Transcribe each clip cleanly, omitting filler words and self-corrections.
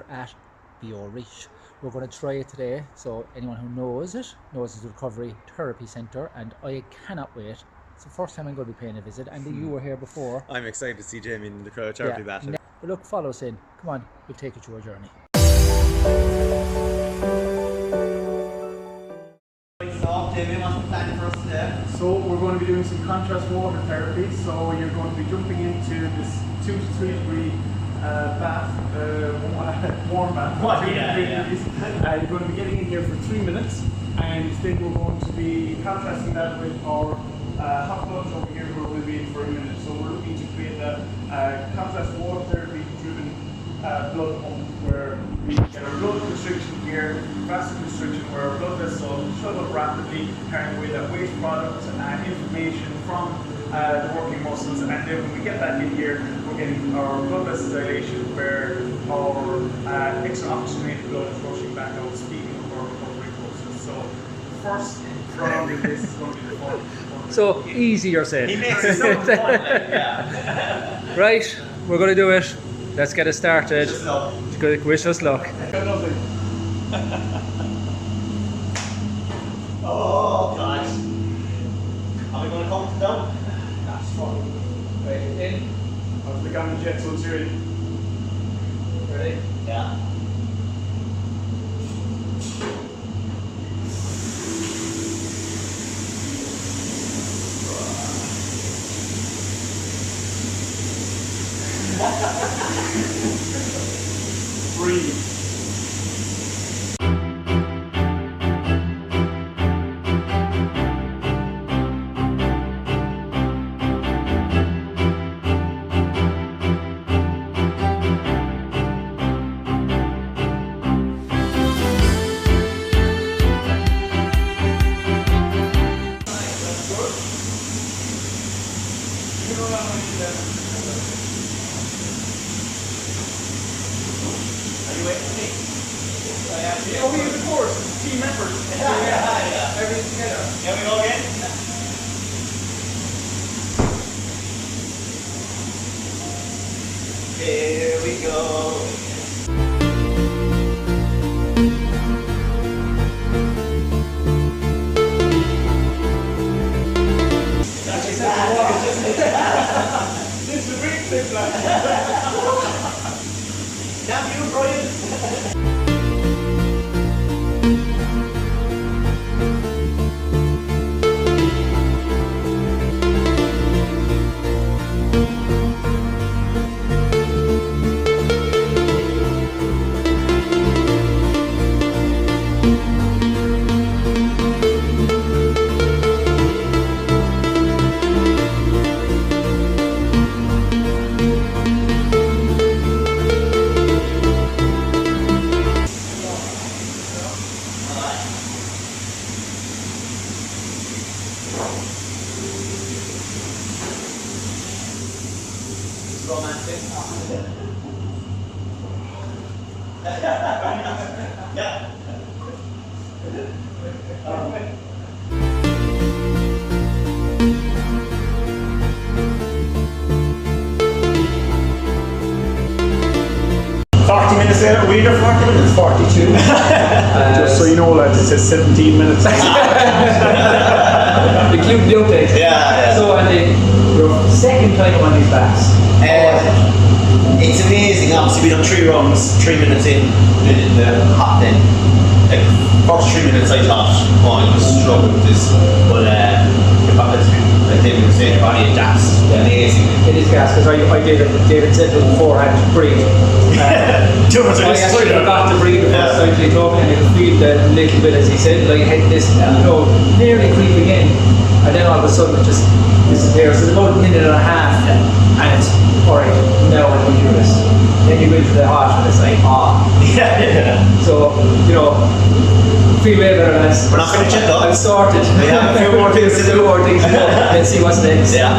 here at Beo Aris. We're going to try it today, so anyone who knows it knows it's a recovery therapy centre, and I cannot wait. It's the first time I'm going to be paying a visit, and you were here before. I'm excited to see Damien in the cryotherapy battle. But look, follow us in. Come on, we'll take you through our journey. Damien, what's the plan for us today? So we're going to be doing some contrast water therapy. So you're going to be jumping into this 2 to 3 degree bath, warm bath. You're going to be getting in here for 3 minutes, and then we're going to be contrasting that with our hot plunge over here, where we'll be in for a minute. So we're looking to create a contrast water therapy driven blood pump, where we get our blood constriction here, vasoconstriction, where our blood vessels shut up rapidly, carrying away that waste product and inflammation from the working muscles, and then when we get that in here, we're getting our blood vessel dilation, where our extra oxygenated blood is rushing back out, speeding up our recovery process. So first round of this is going to be the fun. So easy, you're saying. He makes it so fun, like, yeah. Right, we're going to do it. Let's get it started. Wish us luck. Oh, God. Are we going to come down? That's fun. Right, in. I've begun the jet, so it's ready. Ready? Yeah. Breathe. Yeah, we of course, it's team effort. Yeah. Everything together. Here we go again. Here we go. This is a big thing, like. Damn you, Brian. Romantic. Yeah. 40 minutes later, we did 40 minutes? 42. Just so you know, lads, it says 17 minutes. Include the update. Yeah. So, Andy, your second time on these backs. It's amazing. Obviously, we done 3 runs, 3 minutes in the hot then. Like, first 3 minutes I thought, oh, I'm going to struggle with this. But like David was saying, your body adapts amazing. It is gas, because I did it. David said beforehand, breathe. I actually forgot to breathe the first time he told me, and I could feel the little bit, as he said, like I had this, nearly creeping in, and then all of a sudden it just disappears. So it's about a minute and a half, and it's, alright, now I'm going to do this. Then you go into the heart, and it's like, So, feel way better, lads. We're not going to check up. I'm sorted. We have a few more things to do. Let's see what's next. Yeah.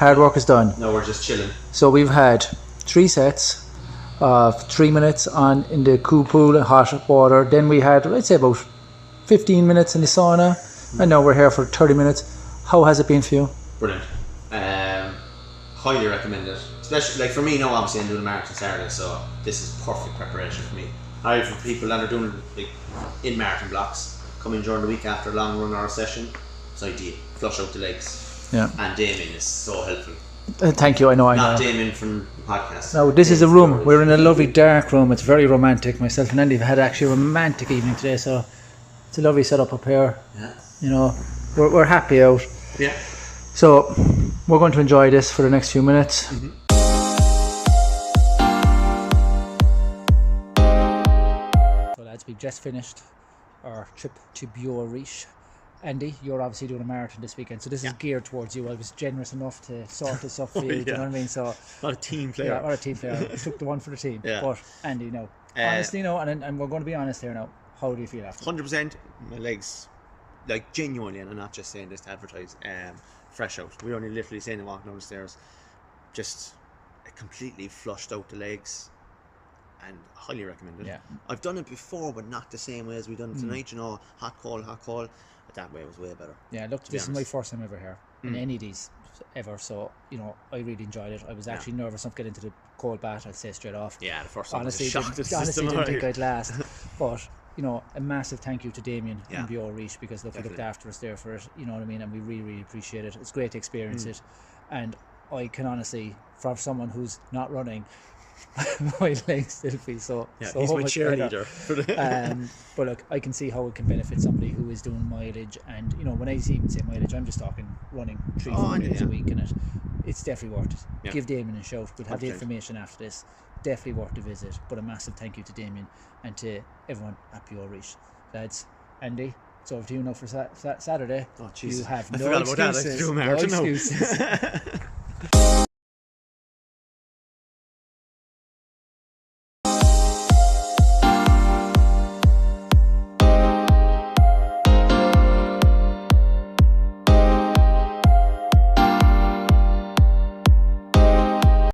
Hard work is done. No, we're just chilling. So we've had 3 sets 3 minutes on in the cool pool and hot water. Then we had, I'd say, about 15 minutes in the sauna, and now we're here for 30 minutes. How has it been for you? Brilliant. Highly recommend it. Especially, like for me now, obviously I'm doing a marathon Saturday, so this is perfect preparation for me. For people that are doing like in marathon blocks, coming during the week after a long run or a session, it's ideal. Flush out the legs. Yeah. And Damien is so helpful. Thank you. I know. Not Damien from the podcast. No, this is a room. We're in a lovely dark room. It's very romantic. Myself and Andy have had actually a romantic evening today, so it's a lovely setup up here. Yeah. You know, we're happy out. Yeah. So we're going to enjoy this for the next few minutes. Mm-hmm. So lads, we've just finished our trip to Beo Aris. Andy, you're obviously doing a marathon this weekend, so this is geared towards you. I was generous enough to sort this up for you, you know what I mean? So not a team player. Yeah, not a team player. I took the one for the team. Yeah. But Andy, no. Honestly, no, and we're going to be honest here now. How do you feel after? 100%. My legs, like genuinely, and I'm not just saying this to advertise, fresh out. We're only literally saying it walking down the stairs. Just completely flushed out the legs, and highly recommended. Yeah. I've done it before, but not the same way as we've done it tonight. You know, hot, cold. But that way was way better. Yeah, look, this is my first time ever here in any of these ever, so you know I really enjoyed it. I was actually nervous enough to get into the cold bath. I'd say straight off. Yeah, the first time honestly, I was shocked. honestly didn't think I'd last, but you know, a massive thank you to Damien and Beo Aris, because look, he looked after us there for it. You know what I mean, and we really, really appreciate it. It's great to experience it, and I can honestly, for someone who's not running, my legs still feel so he's my cheerleader. But look, I can see how it can benefit somebody who is doing mileage, and you know, when I even say mileage, I'm just talking running 3-4 days a week, and it's definitely worth it. Yeah. Give Damien a shout. We'll have the 100%. information after this. Definitely worth the visit. But a massive thank you to Damien and to everyone at Beo Aris. Lads, Andy, it's over to you now for Saturday. Oh, Jesus. You have I no forgot about that. I excuses. do a marathon No now. excuses.